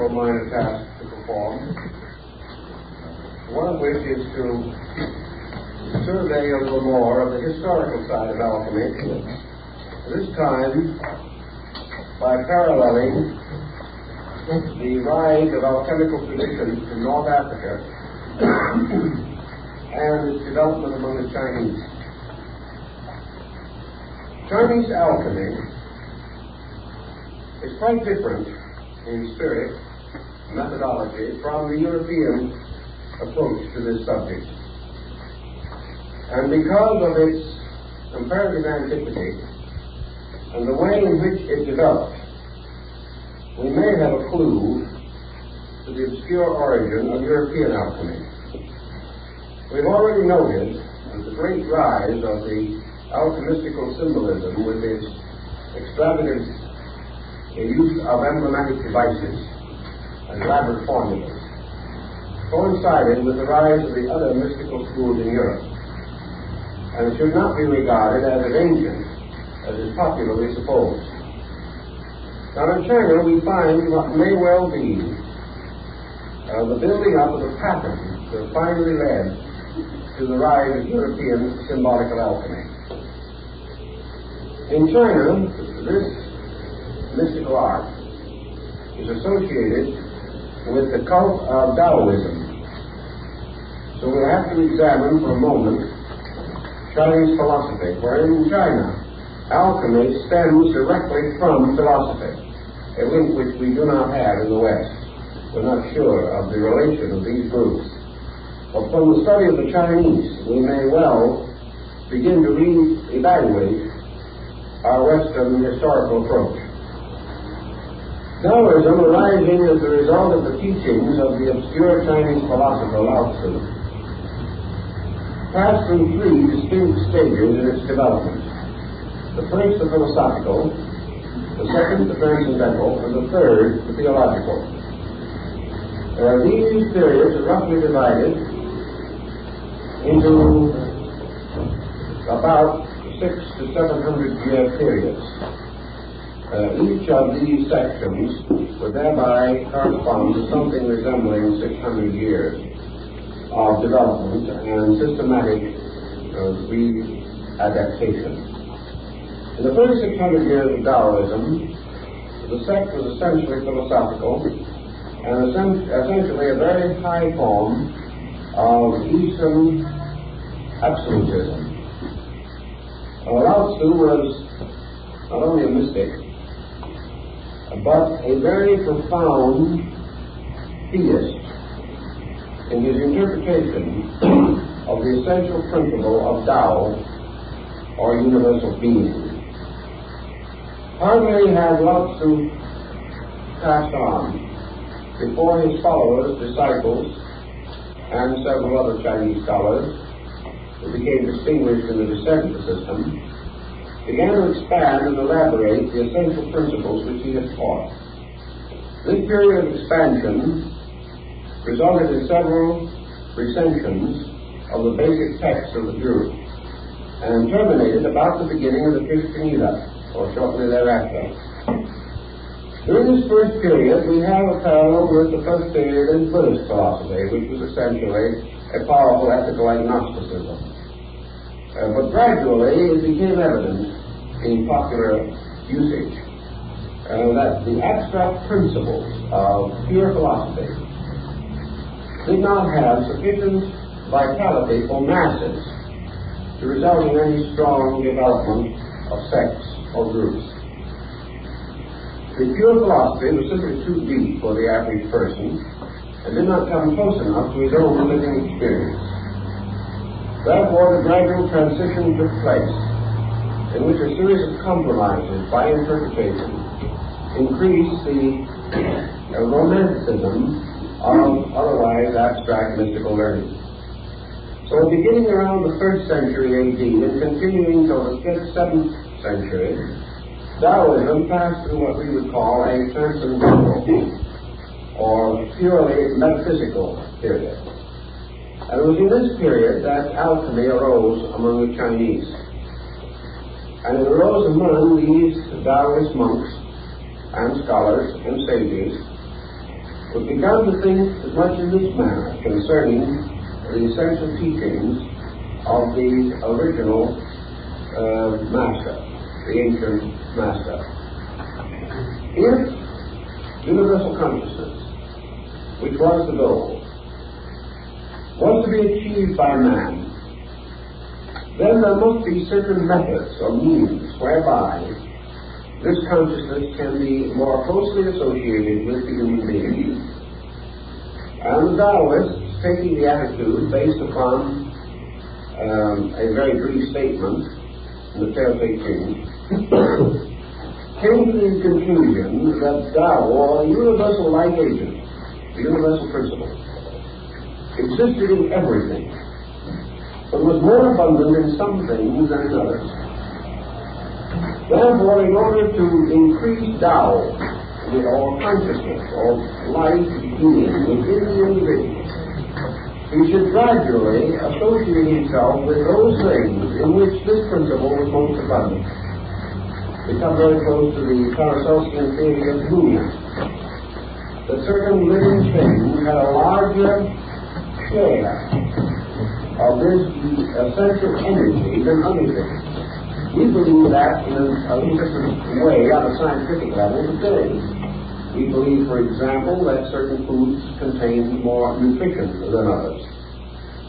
several minor tasks to perform, one of which is to survey a little more of the historical side of alchemy, this time by paralleling the rise of alchemical traditions in North Africa and its development among the Chinese. Chinese alchemy is quite different in spirit, methodology, from the European approach to this subject. And because of its comparative antiquity and the way in which it developed, we may have a clue to the obscure origin of European alchemy. We've already noted the great rise of the alchemistical symbolism with its extravagant use of emblematic devices and elaborate formulas, coincided with the rise of the other mystical schools in Europe, and it should not be regarded as ancient as is popularly supposed. Now in China we find what may well be the building up of the pattern that finally led to the rise of European symbolical alchemy. In China, this mystical art is associated with the cult of Taoism. So we'll have to examine for a moment Chinese philosophy, where in China, alchemy stems directly from philosophy, a link which we do not have in the West. We're not sure of the relation of these groups. But from the study of the Chinese, we may well begin to re-evaluate our Western historical approach. Taoism, arising as the result of the teachings of the obscure Chinese philosopher Lao Tzu, passed through three distinct stages in its development. The first, the philosophical; the second, the transcendental; and the third, the theological. These periods are roughly divided into about 600 to 700 year periods. Each of these sections would thereby correspond to something resembling 600 years of development and systematic re-adaptation. In the first 600 years of Taoism, the sect was essentially philosophical and essentially a very high form of Eastern absolutism. Lao Tzu was not only a mystic, but a very profound theist in his interpretation of the essential principle of Tao, or universal being. Hardly had Lao Tzu passed on before his followers, disciples, and several other Chinese scholars who became distinguished in the descent system began to expand and elaborate the essential principles which he had taught. This period of expansion resulted in several recensions of the basic texts of the group and terminated about the beginning of the Christian era, or shortly thereafter. During this first period, we have a parallel with the first period in Buddhist philosophy, which was essentially a powerful ethical agnosticism. But gradually it became evident in popular usage that the abstract principles of pure philosophy did not have sufficient vitality for masses to result in any strong development of sects or groups. The pure philosophy was simply too deep for the average person and did not come close enough to his own living experience. Therefore, the gradual transition took place, in which a series of compromises by interpretation increased the romanticism of otherwise abstract mystical learning. So beginning around the 3rd century AD and continuing till the 7th century, Taoism passed through what we would call a transcendental or purely metaphysical period. And it was in this period that alchemy arose among the Chinese. And it arose among these Taoist monks and scholars and sages was begun to think as much in this manner concerning the essential teachings of the original master, the ancient master. If universal consciousness, which was the goal, was to be achieved by man, then there must be certain methods or means whereby this consciousness can be more closely associated with the human being. And the Taoists, taking the attitude based upon a very brief statement in the Tao Te Ching, came to the conclusion that Tao, or the universal light agent, the universal principle, existed in everything, but was more abundant in some things than in others. Therefore, in order to increase Tao, or consciousness, or life being within the individual, he should gradually associate himself with those things in which this principle was most abundant. We come very close to the Paracelsian theory of union, that certain living things had a larger share of this essential energy than other things. We believe that in a different way on a scientific level today. We believe, for example, that certain foods contain more nutrition than others.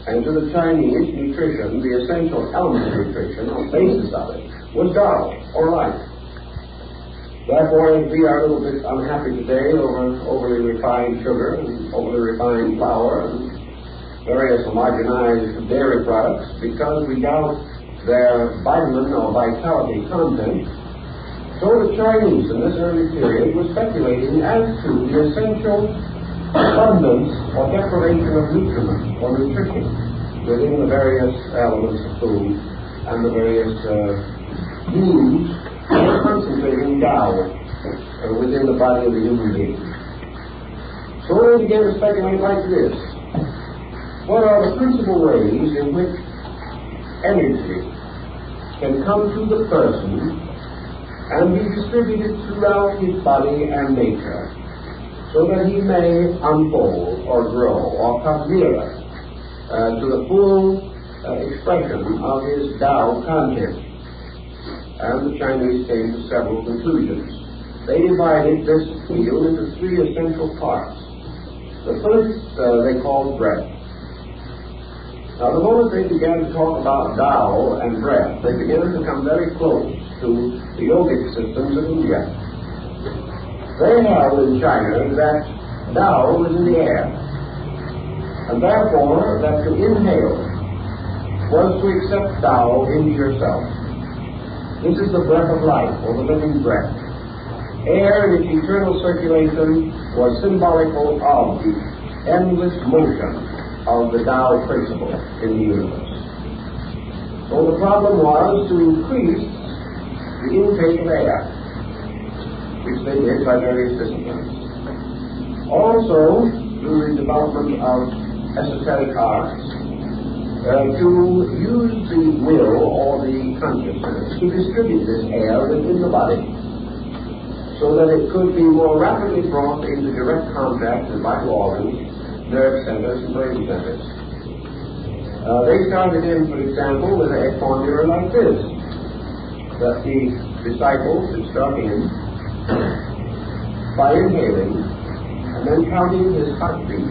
And to the Chinese, nutrition, the essential element of nutrition, or basis of it, was Tao, or life. Therefore, we are a little bit unhappy today over overly refined sugar and overly refined flour and various homogenized dairy products, because we doubt their vitamin or vitality content. So the Chinese in this early period were speculating as to the essential abundance or deprivation of nutriment or nutrition within the various elements of food and the various foods concentrating Tao within the body of the human being. So they began to speculate like this: what are the principal ways in which energy can come to the person and be distributed throughout his body and nature, so that he may unfold or grow or come nearer to the full expression of his Tao content? And the Chinese came to several conclusions. They divided this field into three essential parts. The first they called breath. Now, the moment they began to talk about Tao and breath, they began to come very close to the yogic systems of India. They held in China that Tao was in the air, and therefore that to inhale was to accept Tao into yourself. This is the breath of life, or the living breath. Air in its eternal circulation was symbolical of the endless motion of the Tao principle in the universe. So the problem was to increase the intake of air, which they did by various disciplines. Also, through the development of esoteric arts, to use the will or the consciousness to distribute this air within the body, so that it could be more rapidly brought into direct contact with vital organs, nerve centers, and brain centers. They started in, for example, with a formula like this, that the disciple should start in by inhaling and then counting his heartbeat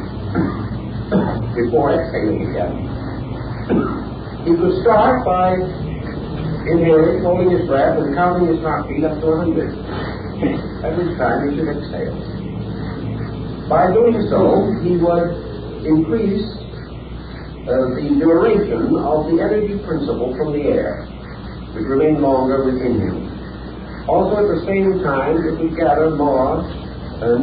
before exhaling again. He could start by inhaling, holding his breath, and counting his heartbeat up to 100. At which time he should exhale. By doing so, he would increase the duration of the energy principle from the air, which remained longer within him. Also, at the same time, it would gather more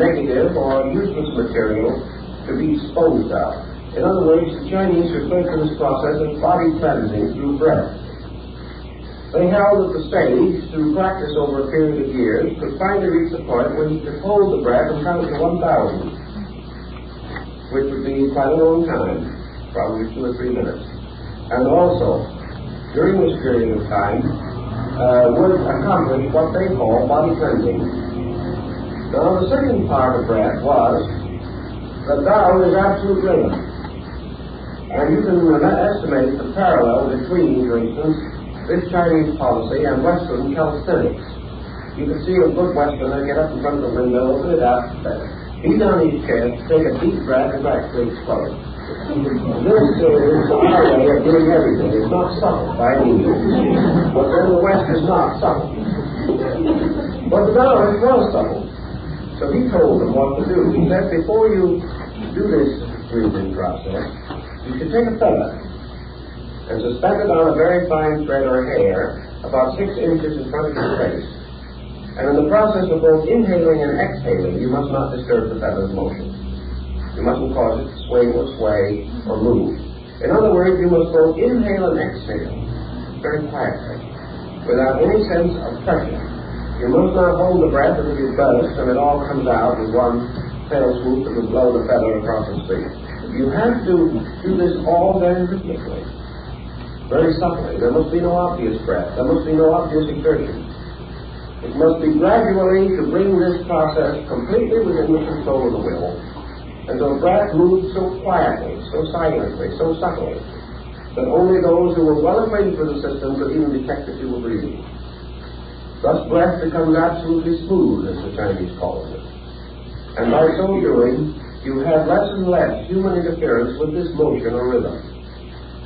negative or useless material to be disposed of. In other words, the Chinese referred to this process as body cleansing through breath. They held that the sage, through practice over a period of years, could finally reach the point where he could hold the breath and count to 1,000, which would be quite a long time, probably 2 or 3 minutes. And also, during this period of time, would accomplish what they call body cleansing. Now, the second part of breath was The Tao is absolute rhythm. And you can estimate the parallel between, for instance, this Chinese policy and Western calisthenics. You can see a good Westerner get up in front of the window, open it up, beat on his chest, take a deep breath, and actually explode. This is our way of doing everything. It's not subtle by any means. But then the West is not subtle. But the Taoist was subtle. So he told them what to do. He said, before you do this breathing process, you should take a feather and suspend it on a very fine thread or hair about 6 inches in front of your face. And in the process of both inhaling and exhaling, you must not disturb the feather's motion. You mustn't cause it to swing or sway or move. In other words, you must both inhale and exhale very quietly, without any sense of pressure. You must not hold the breath until you burst and it all comes out with one fell swoop that will blow the feather across the street. You have to do this all very rhythmically, very subtly. There must be no obvious breath. There must be no obvious exertion. It must be gradually to bring this process completely within the control of the will, and the breath moves so quietly, so silently, so subtly, that only those who were well acquainted with the system could even detect that you were breathing. Thus breath becomes absolutely smooth, as the Chinese call it. And by so doing, you have less and less human interference with this motion or rhythm.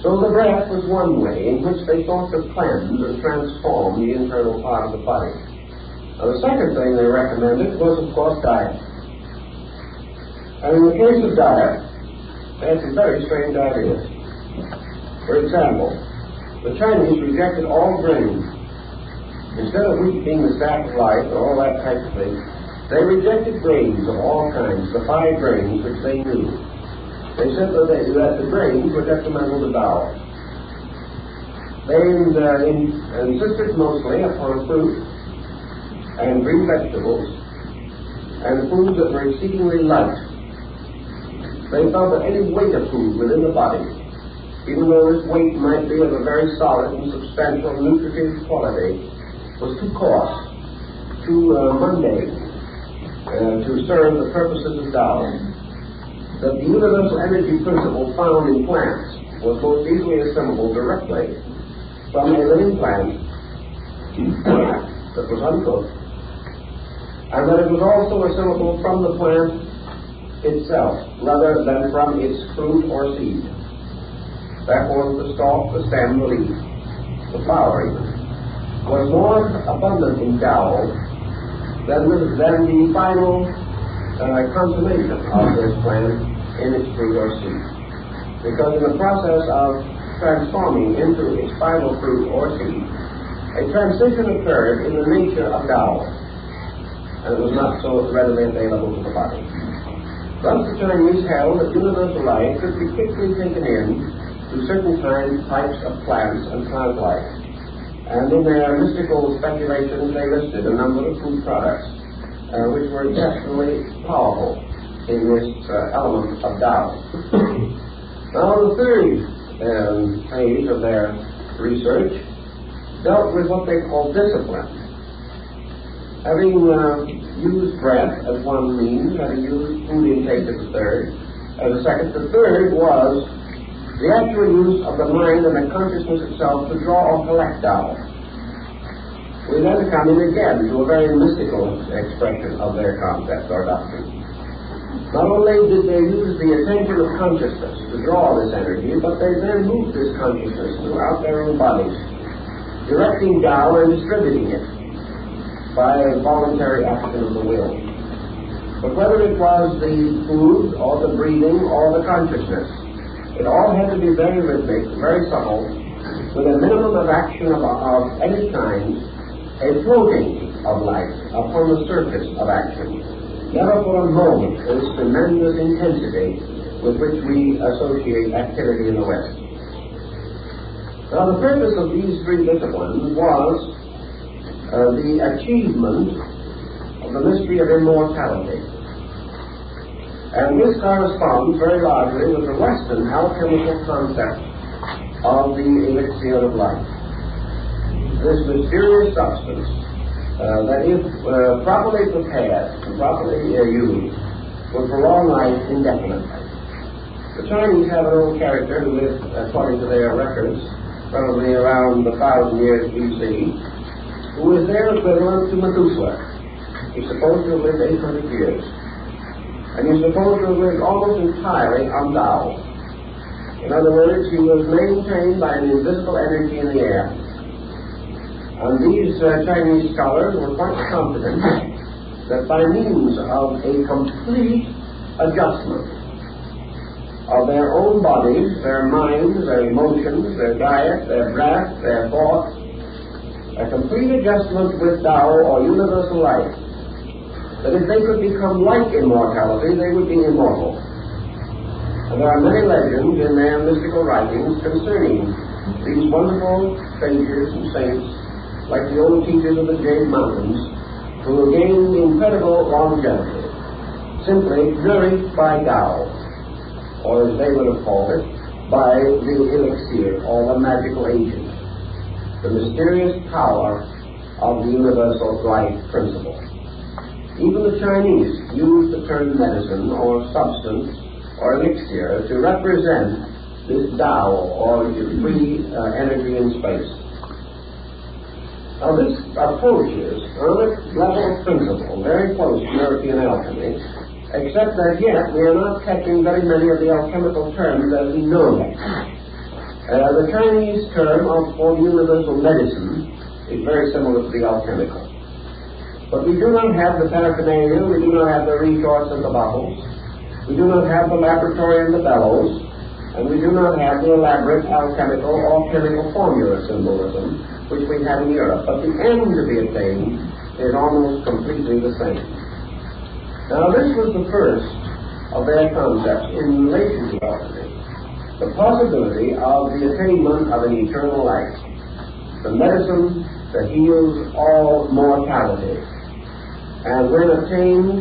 So the breath was one way in which they sought to cleanse and transform the internal part of the body. Now the second thing they recommended was, of course, diet. And in the case of diet, they had some very strange ideas. For example, the Chinese rejected all grains. Instead of wheat being the staff of life and all that type of thing, they rejected grains of all kinds, the 5 grains which they knew. They said that the grains were detrimental to Tao. They insisted mostly upon fruit and green vegetables and foods that were exceedingly light. They felt that any weight of food within the body, even though this weight might be of a very solid and substantial nutritive quality, was too coarse, too mundane, to serve the purposes of Tao. That the universal energy principle found in plants was most easily assimilable directly from a living plant that was uncooked, and that it was also assimilable from the plant itself, rather than from its fruit or seed. Therefore, the stalk, the stem, the leaf, the flower even, was more abundant in Tao than the final consummation of this plant in its fruit or seed. Because in the process of transforming into its final fruit or seed, a transition occurred in the nature of Tao, and it was not so readily available to the body. Thus the Chinese held that universal life could be quickly taken in to certain types of plants and plant life. And in their mystical speculations, they listed a number of food products which were exceptionally powerful in this element of Tao. Now, the third phase of their research dealt with what they call discipline. Having used breath as one means, having used food intake as the third, as a second, the third was the actual use of the mind and the consciousness itself to draw or collect Tao. We then come in again to a very mystical expression of their concept or doctrine. Not only did they use the attention of consciousness to draw this energy, but they then moved this consciousness throughout their own bodies, directing Tao and distributing it by a voluntary action of the will. But whether it was the food or the breathing or the consciousness, it all had to be very rhythmic, very subtle, with a minimum of action of any kind, a floating of life upon the surface of action. Never for a moment this tremendous intensity with which we associate activity in the West. Now the purpose of these 3 disciplines was the achievement of the mystery of immortality. And this corresponds very largely with the Western alchemical concept of the elixir of life. This mysterious substance that if properly prepared and properly used would prolong life indefinitely. The Chinese have an old character who lived, according to their records, probably around 1,000 years B.C., who is their equivalent to Methuselah. He's supposed to have lived 800 years. And he's supposed to have lived almost entirely on Tao. In other words, he was maintained by an invisible energy in the air. And these Chinese scholars were quite confident that by means of a complete adjustment of their own bodies, their minds, their emotions, their diet, their breath, their thoughts, a complete adjustment with Tao or universal life, that if they could become like immortality, they would be immortal. And there are many legends in their mystical writings concerning these wonderful sages and saints, like the old teachers of the Jade Mountains, who have gained incredible longevity, simply nourished by Tao, or as they would have called it, by the elixir, or the magical agent, the mysterious power of the universal life principle. Even the Chinese use the term medicine, or substance, or elixir, to represent this Tao, or free energy in space. Now this approaches on a level of principle very close to European alchemy, except that yet we are not catching very many of the alchemical terms as we know them. The Chinese term for universal medicine is very similar to the alchemical. But we do not have the paraphernalia, we do not have the retorts and the bottles, we do not have the laboratory and the bellows, and we do not have the elaborate alchemical or chemical formula symbolism which we have in Europe. But the end to be attained is almost completely the same. Now this was the first of their concepts in relation to alchemy, the possibility of the attainment of an eternal life, the medicine that heals all mortality, and when attained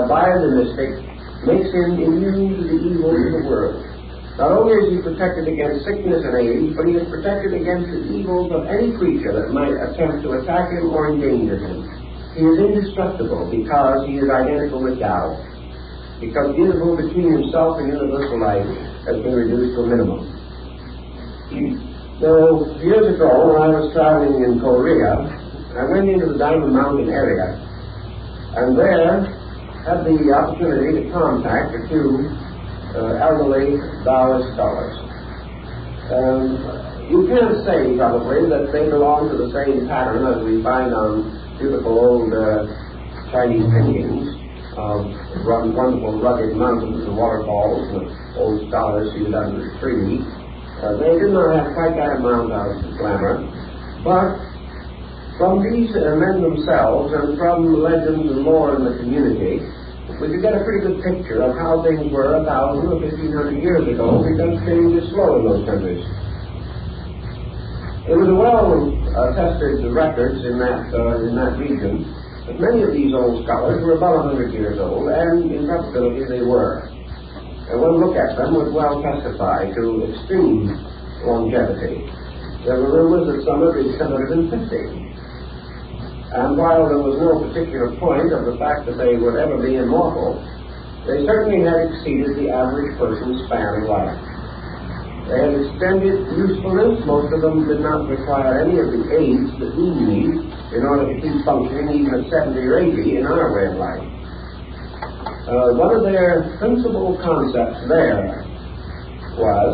by the mystic, makes him immune to the evils of the world. Not only is he protected against sickness and age, but he is protected against the evils of any creature that might attempt to attack him or endanger him. He is indestructible because he is identical with Tao, because the interval between himself and universal life has been reduced to a minimum. So, years ago, when I was traveling in Korea, I went into the Diamond Mountain area, and there had the opportunity to contact a few elderly Taoist scholars. You can't say, probably, that they belong to the same pattern as we find on beautiful old Chinese paintings of wonderful rugged mountains and waterfalls and old scholars seated under a tree. They did not have quite that amount of glamour, but from these men themselves and from legends and lore in the community, we could get a pretty good picture of how things were 1,000 or 1,500 years ago, because change is slow in those countries. It was a well-tested records in that region that many of these old scholars were about 100 years old, and in probability they were. And one look at them would well testify to extreme longevity. There were rumors that some had reached 150. And while there was no particular point of the fact that they would ever be immortal, they certainly had exceeded the average person's span of life. They had extended usefulness. Most of them did not require any of the aids that we need in order to keep functioning even at 70 or 80 in our way of life. One of their principal concepts there was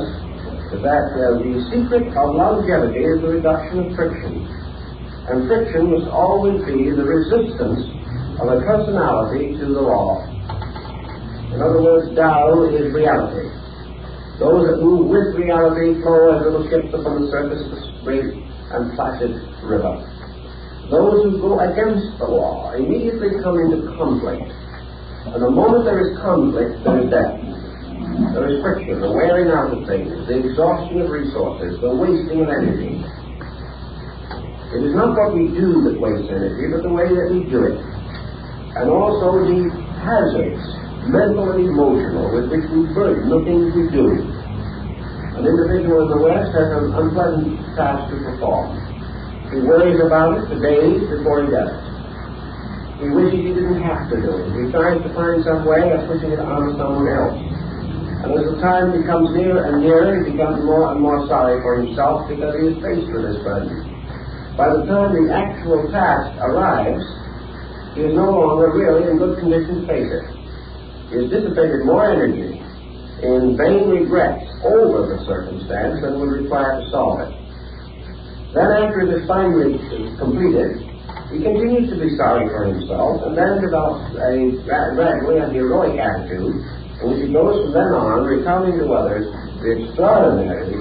that the secret of longevity is the reduction of friction. And friction must always be the resistance of a personality to the law. In other words, Tao is reality. Those that move with reality flow as little ships upon the surface of a straight and placid river. Those who go against the law immediately come into conflict. And the moment there is conflict, there is death. There is friction, the wearing out of things, the exhaustion of resources, the wasting of energy. It is not what we do that wastes energy, but the way that we do it. And also the hazards, mental and emotional, with which we burden the things we do. An individual in the West has an unpleasant task to perform. He worries about it for days before he does it. He wishes he didn't have to do it. He tries to find some way of pushing it on someone else. And as the time becomes nearer and nearer, he becomes more and more sorry for himself because he is faced with this burden. By the time the actual task arrives, he is no longer really in good condition to face it. He has dissipated more energy in vain regrets over the circumstance than would require to solve it. Then after it is finally completed, he continues to be sorry for himself and then develops gradually a heroic attitude in which he goes from then on recounting to others the extraordinary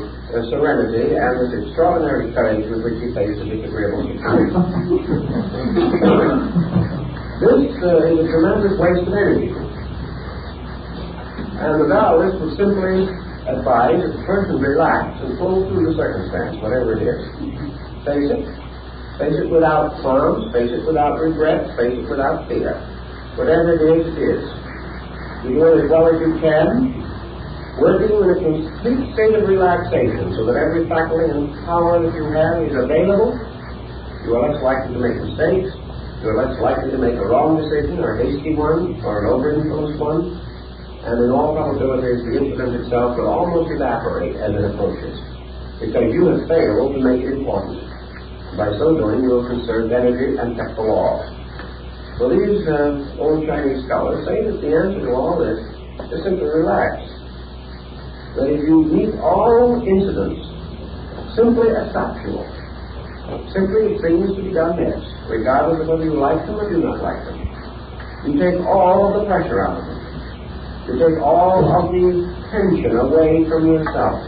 serenity and this extraordinary courage with which he faces disagreeable situations. This is a tremendous waste of energy. And the Taoist would simply advise that the person relax and flow through the circumstance, whatever it is. Face it. Face it without qualms, face it without regret, face it without fear. Whatever it is, it is. You do it as well as you can, working in a complete state of relaxation so that every faculty and power that you have is available. You are less likely to make mistakes. You are less likely to make a wrong decision or a hasty one or an over-influenced one. And in all probability, the incident itself will almost evaporate as it approaches because you have failed to make it important. By so doing, you will conserve energy and kept the laws. So these old Chinese scholars say that the answer to all this is simply relax. That if you meet all incidents simply as factual, simply as things to be done next, regardless of whether you like them or do not like them, you take all of the pressure out of them. You take all of the tension away from yourself.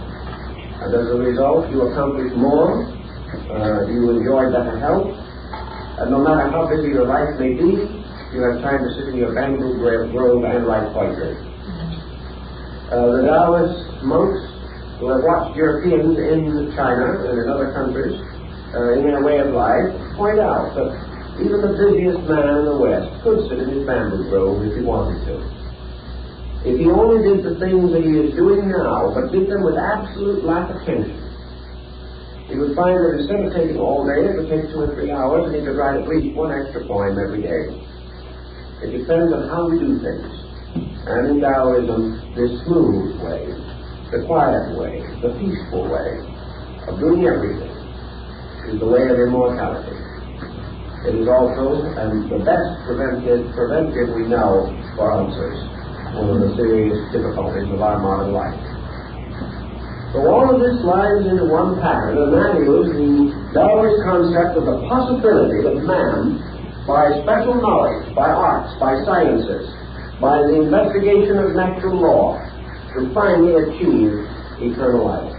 And as a result, you accomplish more. You enjoy better health, and no matter how busy your life may be, you have time to sit in your bamboo grove and write poetry. The Taoist monks who have watched Europeans in China and in other countries in their way of life point out that even the busiest man in the West could sit in his bamboo grove if he wanted to. If he only did the things that he is doing now, but did them with absolute lack of tension, he would find that instead of taking all day, it would take 2 or 3 hours, and he could write at least one extra poem every day. It depends on how we do things. And in Taoism, this smooth way, the quiet way, the peaceful way of doing everything is the way of immortality. It is also the best preventive we know for ulcers, one of the serious difficulties of our modern life. So all of this lies into one pattern, and that is the Taoist concept of the possibility of man, by special knowledge, by arts, by sciences, by the investigation of natural law, to finally achieve eternal life,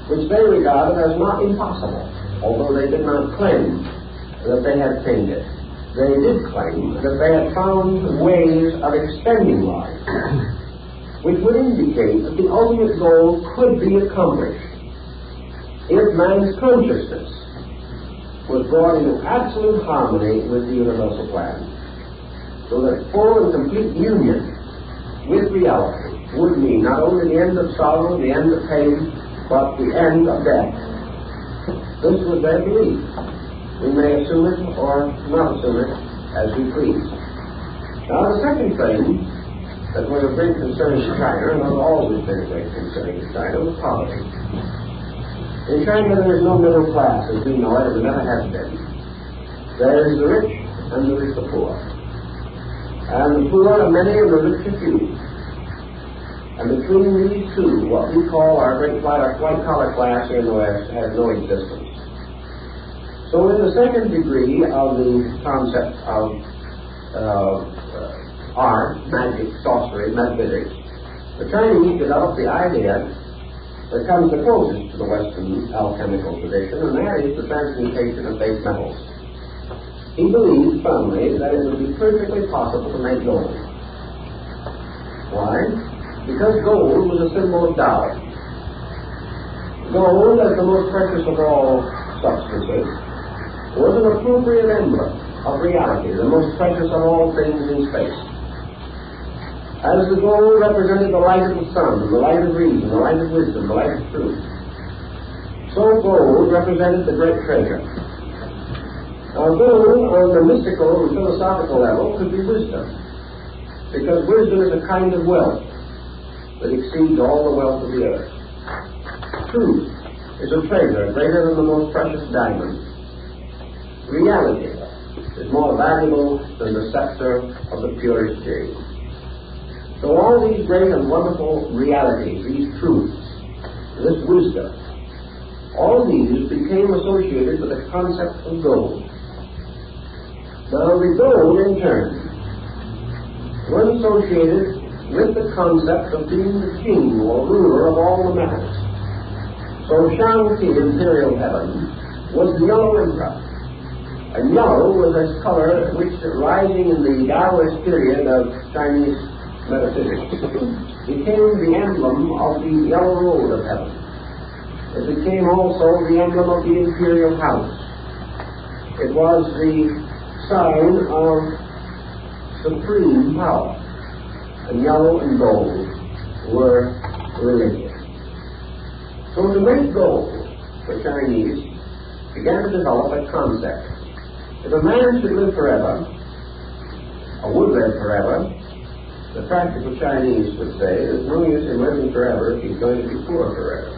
which they regarded as not impossible, although they did not claim that they had attained it. They did claim that they had found ways of extending life, which would indicate that the ultimate goal could be accomplished if man's consciousness was brought into absolute harmony with the universal plan, so that full and complete union with reality would mean not only the end of sorrow, the end of pain, but the end of death. This was their belief. We may assume it or not assume it as we please. Now the second thing that was of great concern to China, and has always been a great concern to China, was poverty. In China there is no middle class as we know it, and never has been. There is the rich and there is the poor. And the poor are many and the rich are few. And between these two, what we call our great white-collar class here in the West has no existence. So in the second degree of the concept of art, magic, sorcery, metaphysics, the Chinese developed the idea that comes the closest to the Western alchemical tradition, and that is the transmutation of base metals. He believed firmly that it would be perfectly possible to make gold. Why? Because gold was a symbol of Tao. Gold, as the most precious of all substances, was an appropriate emblem of reality, the most precious of all things in space. As the gold represented the light of the sun, the light of reason, the light of wisdom, the light of truth, so gold represented the great treasure. Now, gold on the mystical and philosophical level could be wisdom, because wisdom is a kind of wealth that exceeds all the wealth of the earth. Truth is a treasure greater than the most precious diamond. Reality is more valuable than the scepter of the purest jade. So all these great and wonderful realities, these truths, this wisdom, all these became associated with the concept of gold. Now the gold, in turn, was associated with the concept of being the king or ruler of all the metals. So Shang-Ti, imperial heaven, was the yellow emperor. And yellow was a color which, rising in the Taoist period of Chinese metaphysics, became the emblem of the yellow road of heaven. It became also the emblem of the imperial house. It was the sign of supreme power, and yellow and gold were religion. So to make gold, the Chinese began to develop a concept. If a man should live forever, or would live forever, the practical Chinese would say, there's no use in living forever if he's going to be poor forever.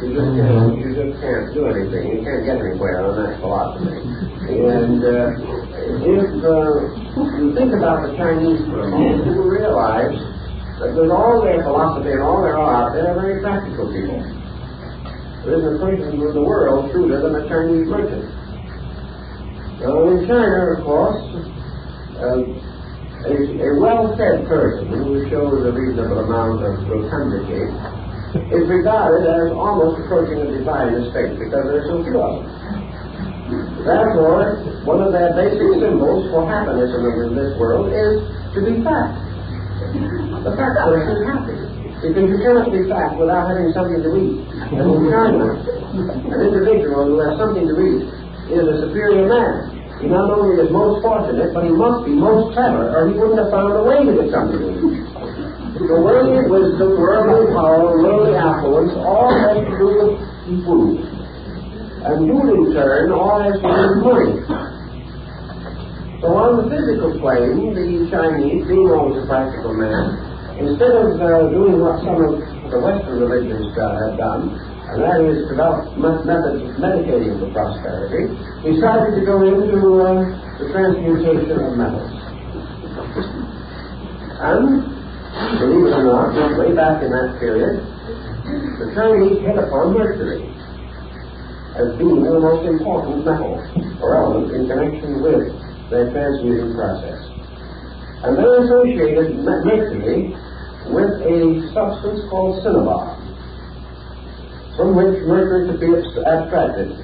You just can't do anything. You can't get anywhere on that philosophy. And if you think about the Chinese for a moment, you will realize that with all their philosophy and all their art, they're very practical people. There isn't a person in the world shrewder than a Chinese merchant. Now, in China, of course, a well-fed person who shows a reasonable amount of rotundity is regarded as almost approaching a divine estate because there are so few of them. Therefore, one of their basic symbols for happiness in this world is to be fat. The fat person is happy because you cannot be fat without having something to eat. And in China, an individual who has something to eat is a superior man. He not only is most fortunate, but he must be most clever, or he wouldn't have found a way to get something to eat. The worldly wisdom, worldly power, worldly affluence, all has to do with food. And food, in turn, all has to do with money. So on the physical plane, the Chinese, being always a practical man, instead of doing what some of the Western religions have done, and that is develop methods of meditating for prosperity, he started to go into the transmutation of metals. And believe it or not, way back in that period, the Chinese hit upon mercury as being the most important metal or element in connection with their transmuting process. And they associated mercury with a substance called cinnabar, from which mercury could be abstracted.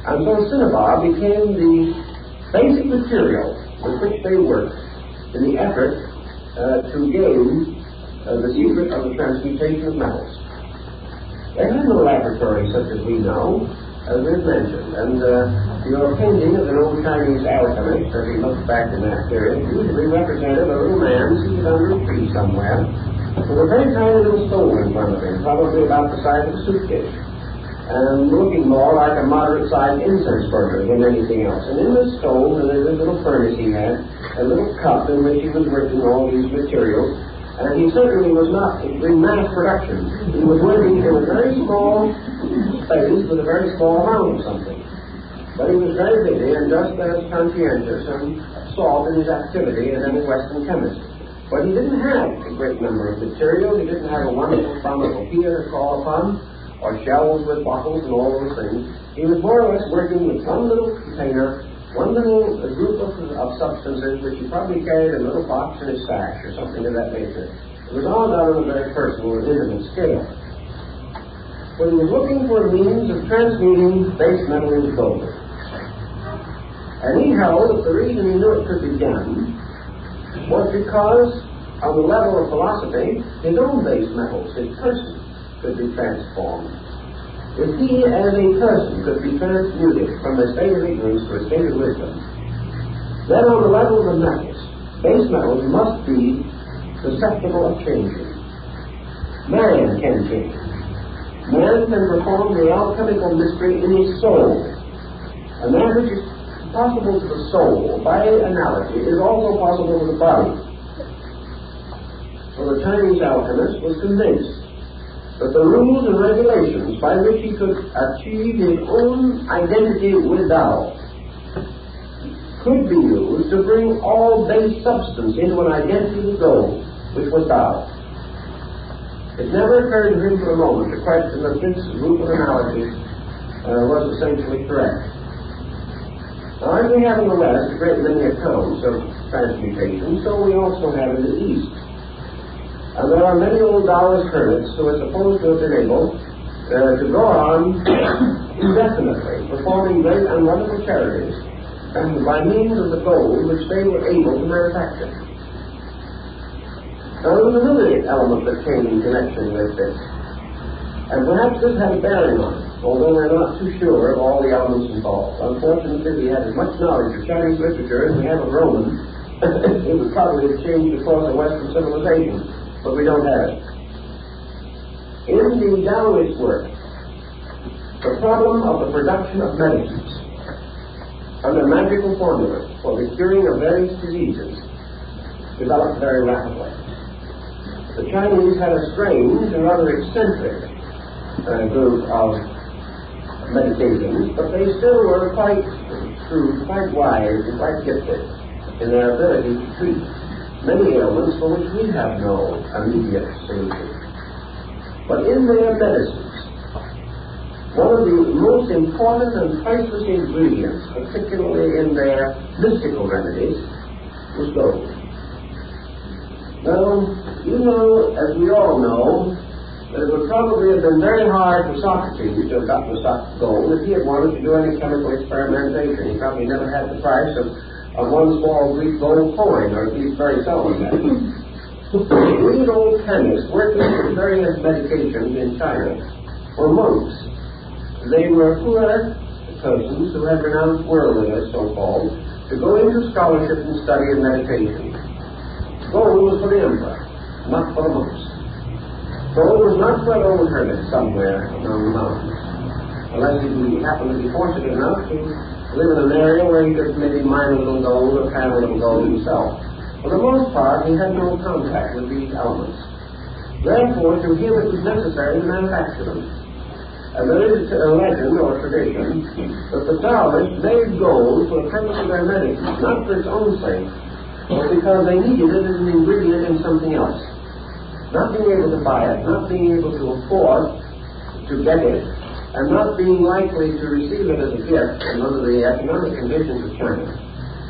And so cinnabar became the basic material with which they worked in the effort to gain the secret of the transmutation of metals. They had no laboratory such as we know, as we've mentioned, and your painting of an old Chinese alchemist, as he looks back in that period, usually represented a little man seated under a tree somewhere, with a very tiny little stone in front of him, probably about the size of a suitcase, and looking more like a moderate-sized incense burner than anything else. And in the stone, there was a little furnace he had, a little cup in which he was working all these materials, and he certainly was not in mass production. He was working in a very small space with a very small amount of something. But he was very busy and just as conscientious and absorbed in his activity as any Western chemist. But he didn't have a great number of materials. He didn't have a wonderful pharmacopoeia to call upon, or shelves with bottles and all those things. He was more or less working with one little container, one little group of substances which he probably carried in a little box in his sash or something of that nature. It was all done on a very personal and intimate scale. But he was looking for a means of transmuting base metal into gold. And he held that the reason he knew it could be done was because, on the level of philosophy, his own base metals, his person, could be transformed. If he, as a person, could be transmuted from a state of ignorance to a state of wisdom, then on the level of the metals, base metals must be susceptible of changing. Man can change. Man can perform the alchemical mystery in his soul. And that which is possible to the soul, by analogy, is also possible to the body. So the Chinese alchemist was convinced that the rules and regulations by which he could achieve his own identity with Tao could be used to bring all base substance into an identity with gold, which was Tao. It never occurred to him for a moment to question that this group of analogies was essentially correct. Now, as we have in the West a great many accounts of transmutation, so we also have in the East. And there are many old Taoist hermits who are supposed to have been able to go on indefinitely, performing great and wonderful charities, and by means of the gold which they were able to manufacture. Now, there was another element that came in connection with this, and perhaps this had a bearing on it, although we're not too sure of all the elements involved. Unfortunately, we have as much knowledge of Chinese literature as we have of Roman. It would probably have changed the course of Western civilization, but we don't have it. In the Taoist work, the problem of the production of medicines under magical formulas for the curing of various diseases developed very rapidly. The Chinese had a strange and rather eccentric group of medications, but they still were quite shrewd, quite wise, and quite gifted in their ability to treat many ailments for which we have no immediate solution. But in their medicines, one of the most important and priceless ingredients, particularly in their mystical remedies, was gold. Now, you know, as we all know, that it would probably have been very hard for Socrates to have gotten the gold if he had wanted to do any chemical experimentation. He probably never had the price of one small Greek gold coin, or at least very seldom had. These old chemists working with various medications in China were monks. They were poor persons who had renounced worldliness, so-called, to go into scholarship and study and meditation. Gold was for the emperor, not for the monks. Gold was not for an old hermit somewhere among the mountains, unless he happened to be fortunate enough to live in an area where he could maybe mine a little gold or pan a little gold himself. For the most part, he had no contact with these elements. Therefore, to him it was necessary to manufacture them. And there is a legend or tradition that the Taoists made gold for the purpose of their medicine, not for its own sake, but because they needed it as an ingredient in something else. Not being able to buy it, not being able to afford to get it, and not being likely to receive it as a gift under the economic conditions of China,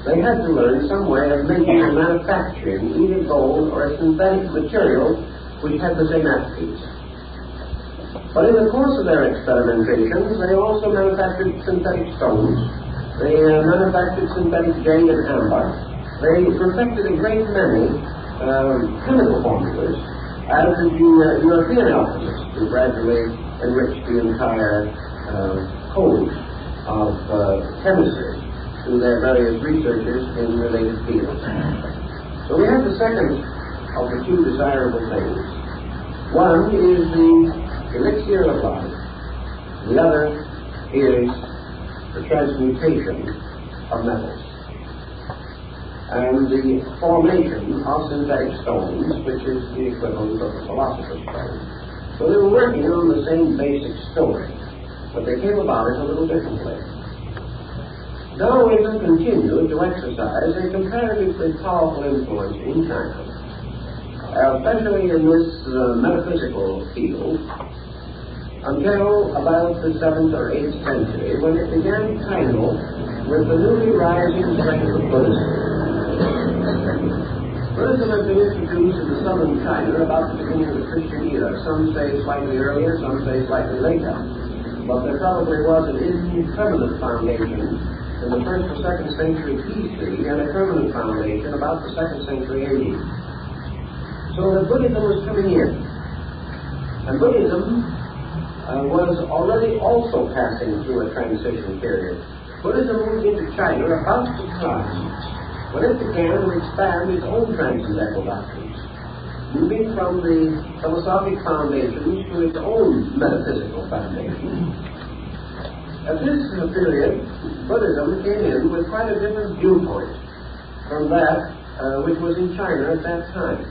they had to learn some way of making and manufacturing either gold or a synthetic material which had the same attributes. But in the course of their experimentations, they also manufactured synthetic stones. They manufactured synthetic jade and amber. They perfected a great many chemical formulas, as did the European alchemists, who gradually enriched the entire code of chemistry through their various researchers in related fields. So we have the second of the two desirable things. One is the elixir of life. The other is the transmutation of metals and the formation of synthetic stones, which is the equivalent of the philosopher's stone. So they were working on the same basic story, but they came about it a little differently. Taoism continued to exercise a comparatively powerful influence in China, especially in this metaphysical field, until about the 7th or 8th century, when it began to tangle with the newly rising strength of Buddhism. Buddhism had been introduced into southern China about the beginning of the Christian era. Some say slightly earlier, some say slightly later. But there probably was an impermanent foundation in the 1st or 2nd century BC and a permanent foundation about the 2nd century AD. So that Buddhism was coming in. And Buddhism was already also passing through a transition period. Buddhism moved into China about the time when it began to expand its own transcendental doctrines, moving from the philosophic foundations to its own metaphysical foundation. At this period, Buddhism came in with quite a different viewpoint from that which was in China at that time.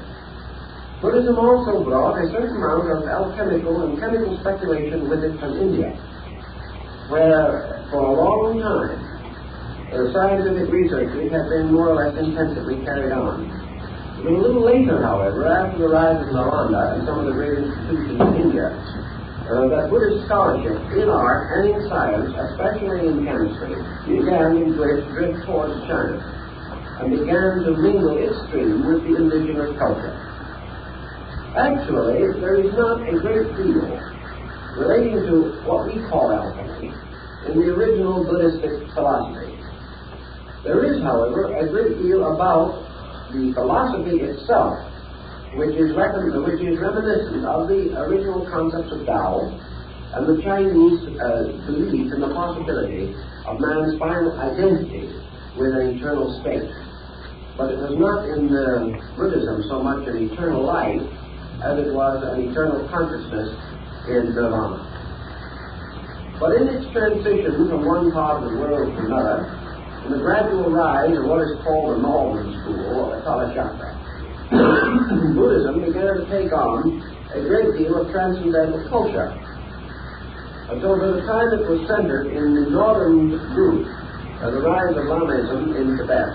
Buddhism also brought a certain amount of alchemical and chemical speculation with it from India, where for a long time scientific research had been more or less intensively carried on. It was a little later, however, after the rise of Nalanda and some of the great institutions in India, that Buddhist scholarship in art and in science, especially in chemistry, began to drift towards China and began to mingle its stream with the indigenous culture. Actually, there is not a great deal relating to what we call alchemy in the original Buddhistic philosophy. There is, however, a great deal about the philosophy itself, which is reminiscent of the original concepts of Tao and the Chinese belief in the possibility of man's final identity with an eternal state. But it was not in Buddhism so much an eternal life as it was an eternal consciousness in nirvana. But in its transition from one part of the world to another, in the gradual rise of what is called the Northern School, or the Kalachakra, Buddhism began to take on a great deal of transcendental culture. Until by the time it was centered in the northern group, the rise of Lamaism in Tibet,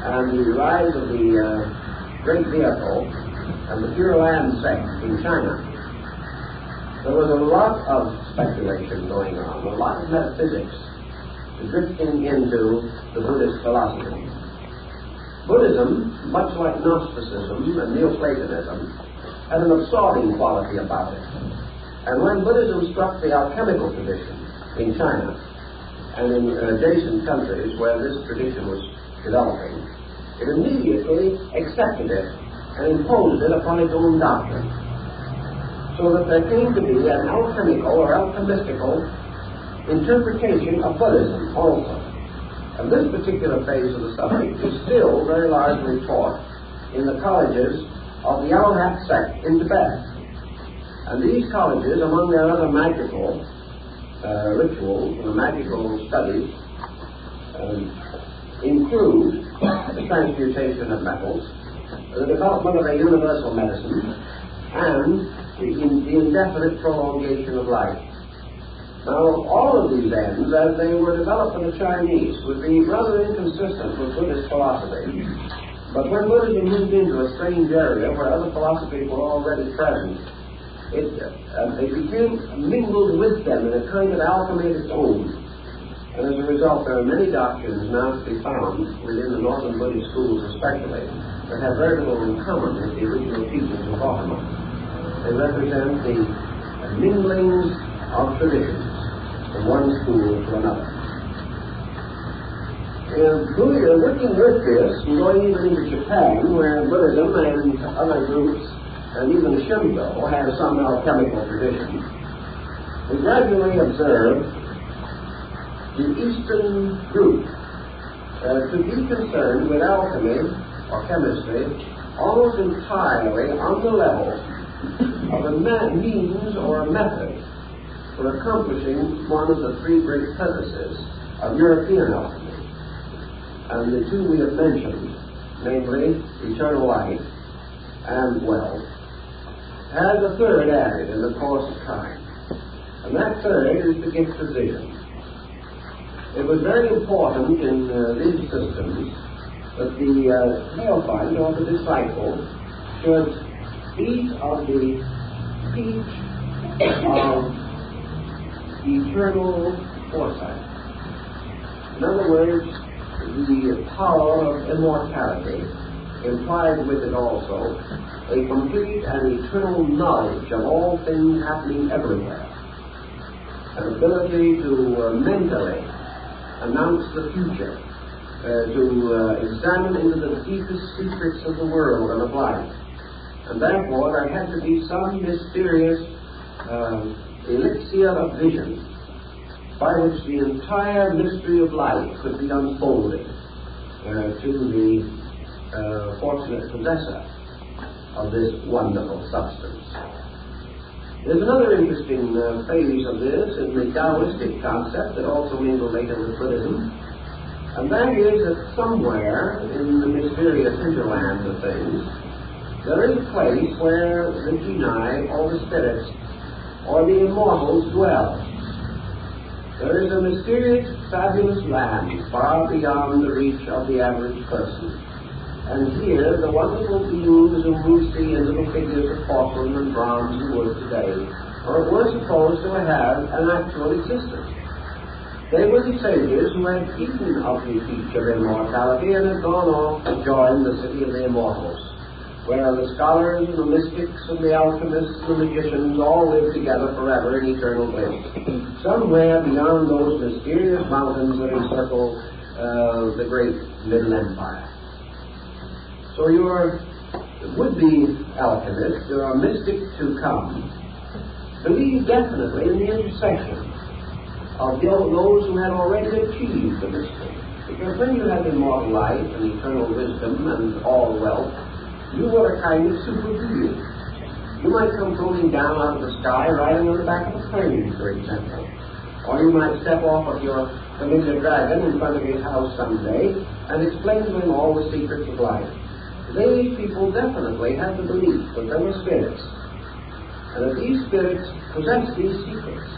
and the rise of the Great Vehicle and the Pure Land sect in China, there was a lot of speculation going on, a lot of metaphysics drifting into the Buddhist philosophy. Buddhism, much like Gnosticism and Neoplatonism, had an absorbing quality about it. And when Buddhism struck the alchemical tradition in China and in adjacent countries where this tradition was developing, it immediately accepted it and imposed it upon its own doctrine. So that there came to be an alchemical or alchemistical interpretation of Buddhism also. And this particular phase of the subject is still very largely taught in the colleges of the Arhat sect in Tibet. And these colleges, among their other magical rituals and magical studies, include the transmutation of metals, the development of a universal medicine, and the indefinite prolongation of life. Now, all of these ends, as they were developed in the Chinese, would be rather inconsistent with Buddhist philosophy. But when Buddhism moved into a strange area where other philosophies were already present, it became mingled with them in a kind of alchemy of its own. And as a result, there are many doctrines now to be found within the Northern Buddhist schools especially that have very little in common with the original teachings of Gautama. They represent the minglings of traditions from one school to another. Working with this, and going even into Japan, where Buddhism and other groups, and even Shinto, have some alchemical tradition, we gradually observed the Eastern group to be concerned with alchemy or chemistry almost entirely on the level of a means or a method for accomplishing one of the three great purposes of European alchemy. And the two we have mentioned, namely eternal life and wealth, has a third added in the course of time. And that third is the gift of vision. It was very important in these systems that the neophyte or the disciple should eat of the peach of eternal foresight. In other words, the power of immortality implied with it also a complete and eternal knowledge of all things happening everywhere, an ability to mentally announce the future, to examine into the deepest secrets of the world and of life. And therefore there had to be some mysterious elixir of vision by which the entire mystery of life could be unfolded to the fortunate possessor of this wonderful substance. There's another interesting phase of this in the Taoistic concept that also mingled later with Buddhism, and that is that somewhere in the mysterious hinterland of things, there is a place where the genii, or the spirits, or the immortals dwell. There is a mysterious, fabulous land far beyond the reach of the average person. And here, the wonderful beings whom we see in little figures of porcelain and bronze and wood today were supposed to have an actual existence. They were the sages who had eaten of the peach of immortality and had gone off to join the city of the immortals, where the scholars and the mystics and the alchemists and the magicians all live together forever in eternal bliss, somewhere beyond those mysterious mountains that encircle the great Middle Empire. So your would-be alchemist, your mystic to come, believe definitely in the intercession of those who had already achieved the mystery. Because when you have immortal life and eternal wisdom and all wealth, you are a kind of super being. You might come floating down out of the sky riding on the back of a plane, for example. Or you might step off of your familiar dragon in front of his house someday and explain to him all the secrets of life. These people definitely had the belief that there were spirits, and that these spirits possessed these secrets.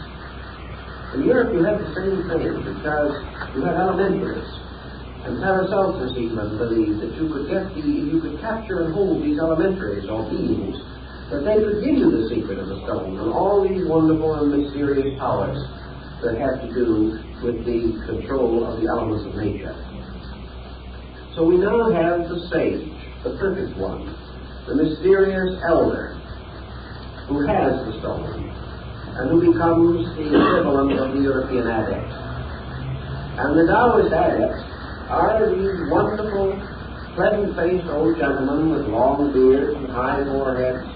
In Europe you had the same thing, because you had elementaries, and Paracelsus even believed that you could capture and hold these elementaries or beings, that they could give you the secret of the stone and all these wonderful and mysterious powers that have to do with the control of the elements of nature. So we now have the sage, the perfect one, the mysterious elder, who has the stone, and who becomes the equivalent of the European adept. And the Taoist adepts are these wonderful, pleasant-faced old gentlemen with long beards and high foreheads.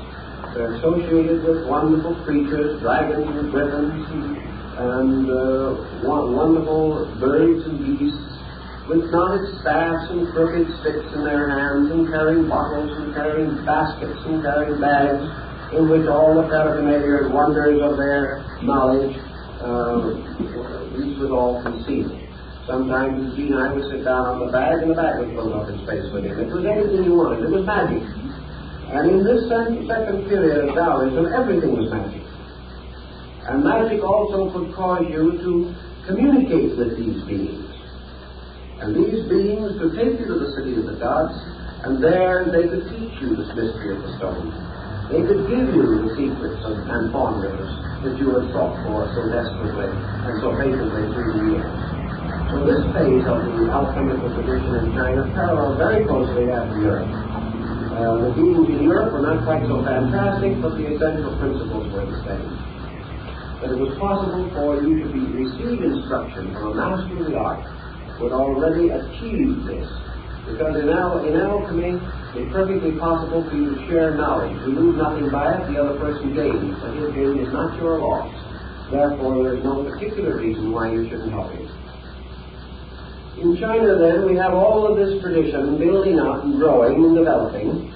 They're associated with wonderful creatures, dragons and griffins, and wonderful birds and beasts, with knotted staffs and crooked sticks in their hands, and carrying bottles and carrying baskets and carrying bags in which all the paraphernalia and wonders of their knowledge, these was all concealed. Sometimes the genii would sit down on the bag and the bag would float up in space with him. It was anything you wanted. It was magic. And in this second period of Taoism, everything was magic. And magic also could cause you to communicate with these beings. And these beings could take you to the city of the gods, and there they could teach you this mystery of the stone. They could give you the secrets and formulas that you had sought for so desperately and so patiently through the years. So this phase of the alchemical tradition in China paralleled very closely that of Europe. The beings in Europe were not quite so fantastic, but the essential principles were the same. That it was possible for you to receive instruction from a master of the art who had already achieved this. Because in alchemy, it's perfectly possible for you to share knowledge. You lose nothing by it, the other person gains, but his gain is not your loss. Therefore, there is no particular reason why you shouldn't help him. In China, then, we have all of this tradition building up and growing and developing,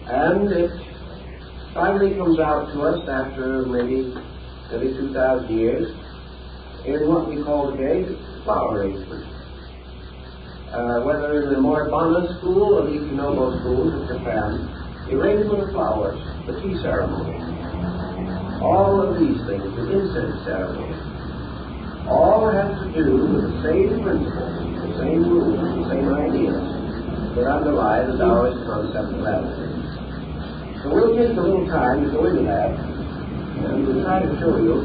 and it finally comes out to us after maybe 2,000 years in what we call today flower arrangement. Whether in the Moribana school or the Ikinobo schools of Japan, the arrangement of flowers, the tea ceremony, all of these things, the incense ceremony, all have to do with the same principles, the same rules, the same ideas that underlie the Taoist concept of alchemy. So we'll take a little time to go into that, and we'll try to show you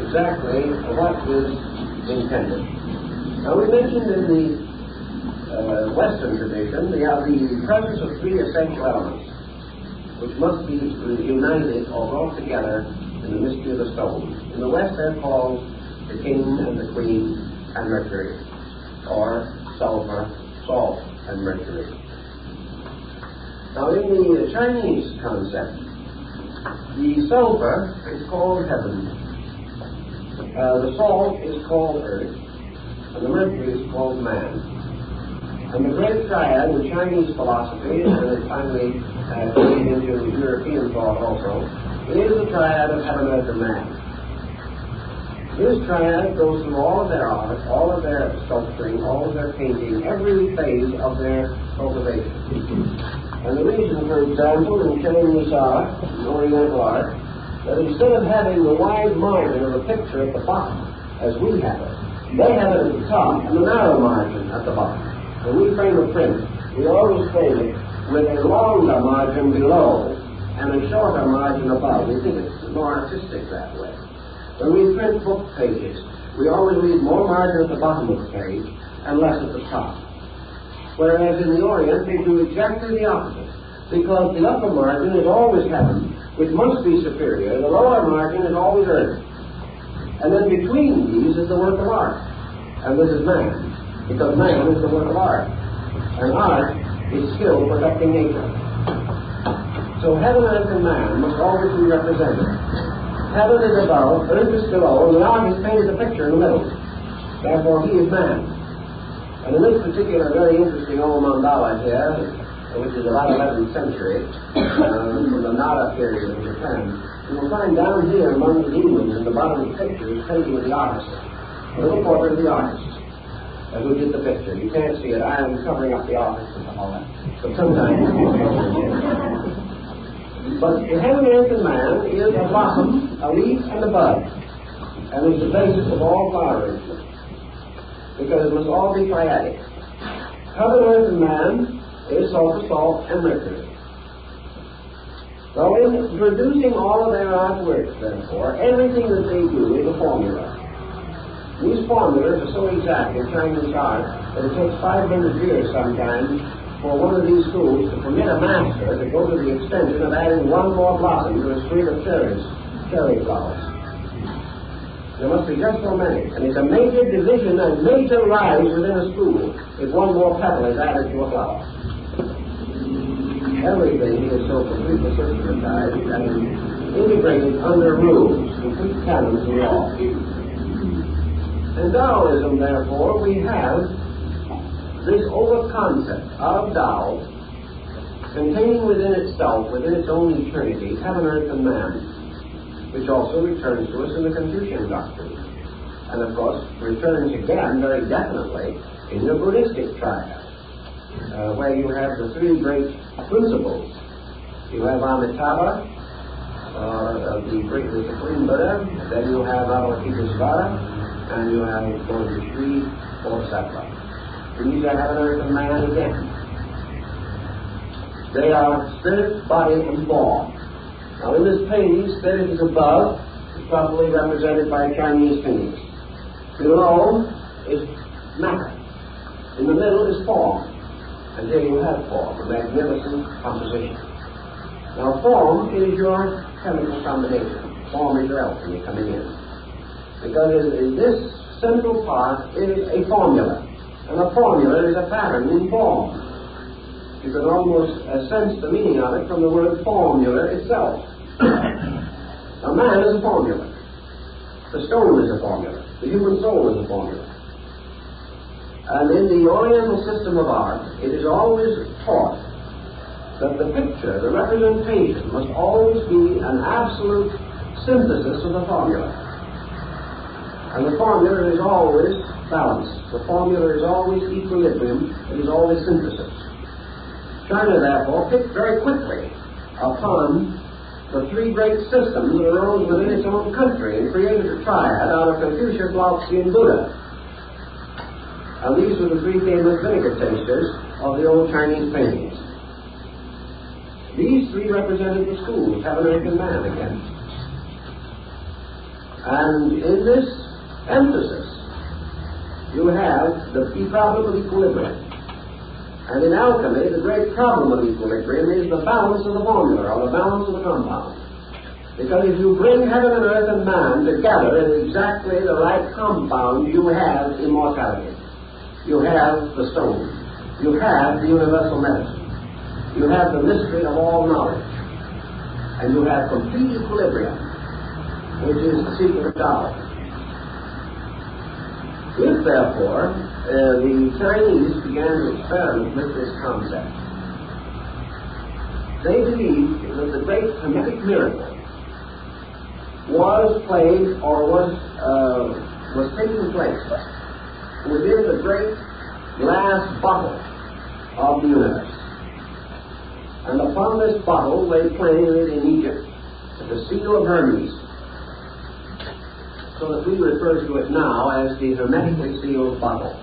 exactly what is intended. Now we mentioned in the Western tradition the presence of three essential elements, which must be united or brought together in the mystery of the stone. In the West they're called the king and the queen and Mercury, or sulfur, salt, and mercury. Now in the Chinese concept, the sulfur is called heaven, the salt is called earth, and the mercury is called man. And the great triad in Chinese philosophy, and it finally came into European thought also, is the triad of heaven, earth, and man. This triad goes through all of their art, all of their sculpturing, all of their painting, every phase of their cultivation. And the reason, for example, in Chinese art, Oriental art, that instead of having the wide margin of a picture at the bottom, as we have it, they have it at the top and the narrow margin at the bottom. When we frame a print, we always frame it with a longer margin below and a shorter margin above. We think it's more artistic that way. When we print book pages, we always leave more margin at the bottom of the page and less at the top. Whereas in the Orient, they do exactly the opposite, because the upper margin is always heaven, which must be superior. The lower margin is always earth. And then between these is the work of art. And this is man, because man is the work of art. And art is skill perfecting nature. So heaven, earth, and man must always be represented. Heaven is above, earth is below, and the artist painted a picture in the middle. Therefore, he is man. And in this particular very interesting old mandala here, which is about 11th century, from the Nara period in Japan, you will find down here among the demons in the bottom of the picture is painting of the artist, a little portrait of the artist who did the picture. You can't see it. I am covering up the artist and all that. But sometimes you can. But the heaven, earth, and man is a blossom, a leaf, and a bud, and is the basis of all flower arrangement, because it must all be triadic. Heaven, earth, and man is sulfur, salt, and mercury. So in producing all of their artworks, therefore, everything that they do is a formula. These formulas are so exact in Chinese art that it takes 500 years sometimes for one of these schools to permit a master to go to the extension of adding one more blossom to a street of cherry flowers. There must be just so many. And it's a major division and major rise within a school if one more petal is added to a flower. Everything is so completely systematized and integrated under rules, complete canons of law. In Taoism, therefore, we have this over-concept of Tao containing within itself, within its own eternity, heaven, earth, and man, which also returns to us in the Confucian doctrine. And, of course, returns again very definitely in the Buddhistic triad, where you have the three great principles. You have Amitabha, the Supreme Buddha, then you have Avalokitesvara, and you have the Sri Bodhisattva. These are heaven, earth, and man again. They are spirit, body, and form. Now in this painting, spirit is above, is properly represented by Chinese fingers. Below is matter. In the middle is form. And here you have form, a magnificent composition. Now form is your chemical combination. Form is your alchemy coming in. Because in this central part is a formula. And a formula is a pattern in form. You can almost sense the meaning of it from the word formula itself. A man is a formula. The stone is a formula. The human soul is a formula. And in the Oriental system of art, it is always taught that the picture, the representation, must always be an absolute synthesis of the formula. And the formula is always balance. The formula is always equilibrium. It is always synthesis. China, therefore, picked very quickly upon the three great systems that arose within its own country and created a triad out of Confucius, Lao Tzu, and Buddha. And these were the three famous vinegar tasters of the old Chinese paintings. These three represented the schools, heaven, earth, and man again. And in this emphasis, you have the problem of equilibrium. And in alchemy, the great problem of equilibrium is the balance of the formula, or the balance of the compound. Because if you bring heaven and earth and man together in exactly the right compound, you have immortality. You have the stone. You have the universal medicine. You have the mystery of all knowledge. And you have complete equilibrium, which is the secret of Tao. If, therefore, the Chinese began to experiment with this concept, they believed that the great kinetic miracle was played or was taking place within the great glass bottle of the universe. And upon this bottle they planted in Egypt the seal of Hermes, so that we refer to it now as the hermetically sealed bottle,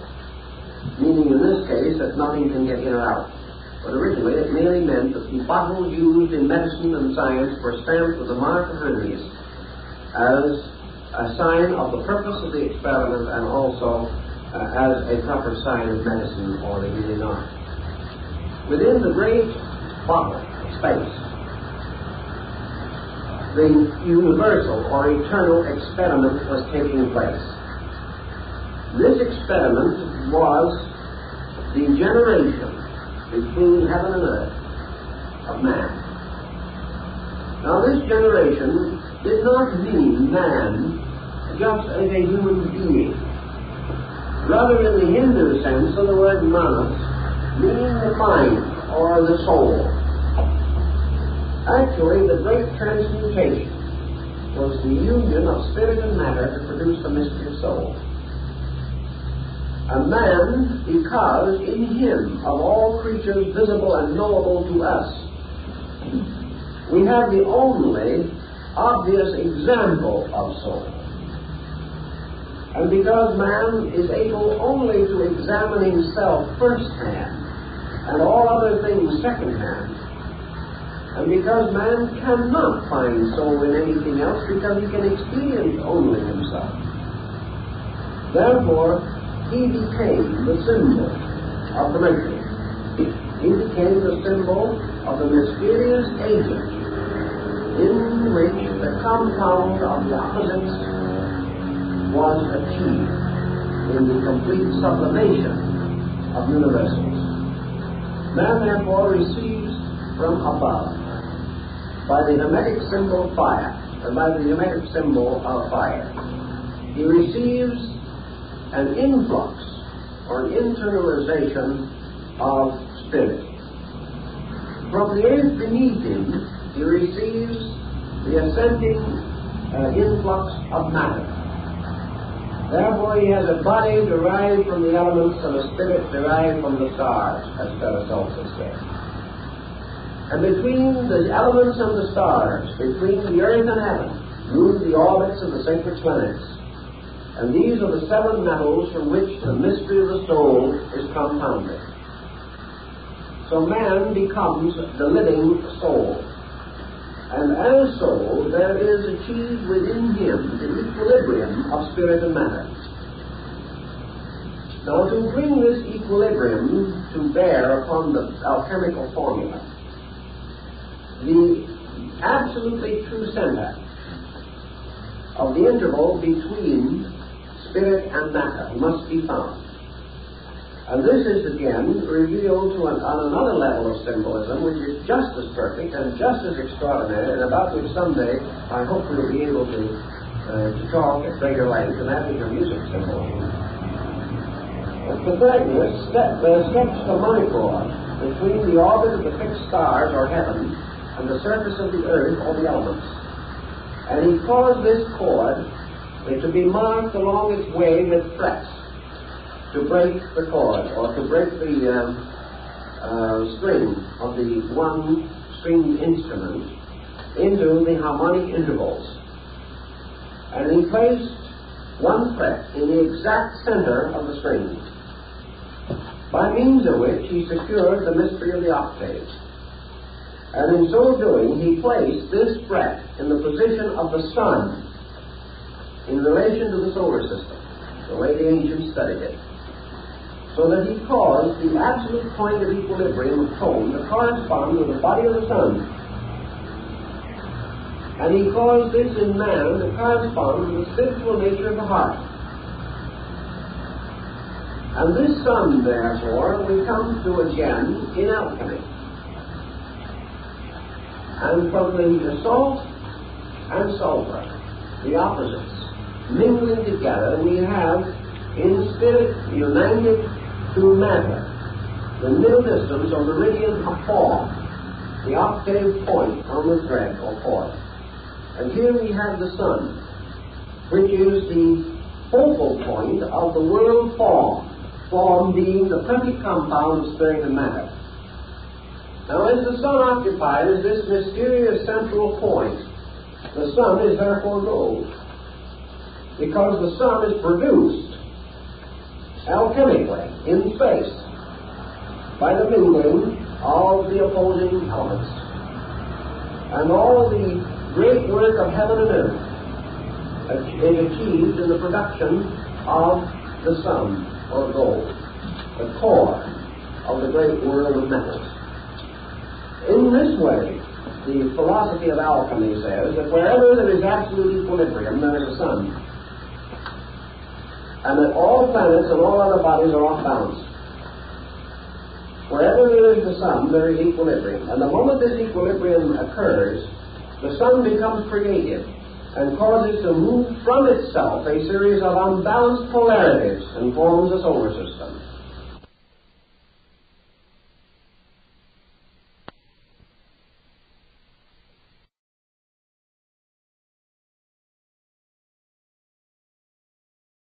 meaning in this case that nothing can get in or out. But originally it merely meant that the bottles used in medicine and science were stamped with the mark of Hermes as a sign of the purpose of the experiment and also as a proper sign of medicine or the healing art. Within the great bottle of space, the universal or eternal experiment was taking place. This experiment was the generation between heaven and earth of man. Now this generation did not mean man just as a human being. Rather, in the Hindu sense of the word manas, meaning the mind or the soul. Actually, the great transmutation was the union of spirit and matter to produce the mystery of soul. A man, because in him, of all creatures visible and knowable to us, we have the only obvious example of soul. And because man is able only to examine himself firsthand, and all other things secondhand, and because man cannot find soul in anything else because he can experience only himself, therefore he became the symbol of the mystery. He became the symbol of the mysterious agent in which the compound of the opposites was achieved in the complete sublimation of universals. Man therefore receives from above by the hermetic symbol fire, or by the hermetic symbol of fire. He receives an influx or an internalization of spirit. From the earth beneath him, he receives the ascending influx of matter. Therefore, he has a body derived from the elements and a spirit derived from the stars, as Paracelsus said. And between the elements and the stars, between the earth and heaven, move the orbits of the sacred planets. And these are the seven metals from which the mystery of the soul is compounded. So man becomes the living soul. And as soul, there is achieved within him the equilibrium of spirit and matter. Now, to bring this equilibrium to bear upon the alchemical formula, the absolutely true center of the interval between spirit and matter must be found. And this is again revealed on another level of symbolism which is just as perfect and just as extraordinary, and about which someday I hope we'll be able to talk at greater length, and that is your music symbolism. Pythagoras sketched a monochord between the orbit of the fixed stars or heaven and the surface of the earth or the elements. And he caused this chord to be marked along its way with frets to break the chord, or to break the string of the one stringed instrument into the harmonic intervals. And he placed one fret in the exact center of the string, by means of which he secured the mystery of the octaves. And in so doing, he placed this fret in the position of the sun in relation to the solar system, the way the ancients studied it, so that he caused the absolute point of equilibrium of tone to correspond with the body of the sun. And he caused this in man to correspond with the spiritual nature of the heart. And this sun, therefore, we come to again in alchemy. And from the salt and sulfur, the opposites, mingling together, we have in spirit united to matter the middle distance or meridian of form, the octave point on the thread or cord. And here we have the sun, which is the focal point of the world form being the perfect compound of spirit and matter. Now, as the sun occupies this mysterious central point, the sun is therefore gold, because the sun is produced alchemically in space by the mingling of the opposing elements. And all the great work of heaven and earth is achieved in the production of the sun, or gold, the core of the great world of metals. In this way, the philosophy of alchemy says that wherever there is absolute equilibrium, there is a sun, and that all planets and all other bodies are off balance. Wherever there is the sun, there is equilibrium. And the moment this equilibrium occurs, the sun becomes creative and causes to move from itself a series of unbalanced polarities and forms a solar system.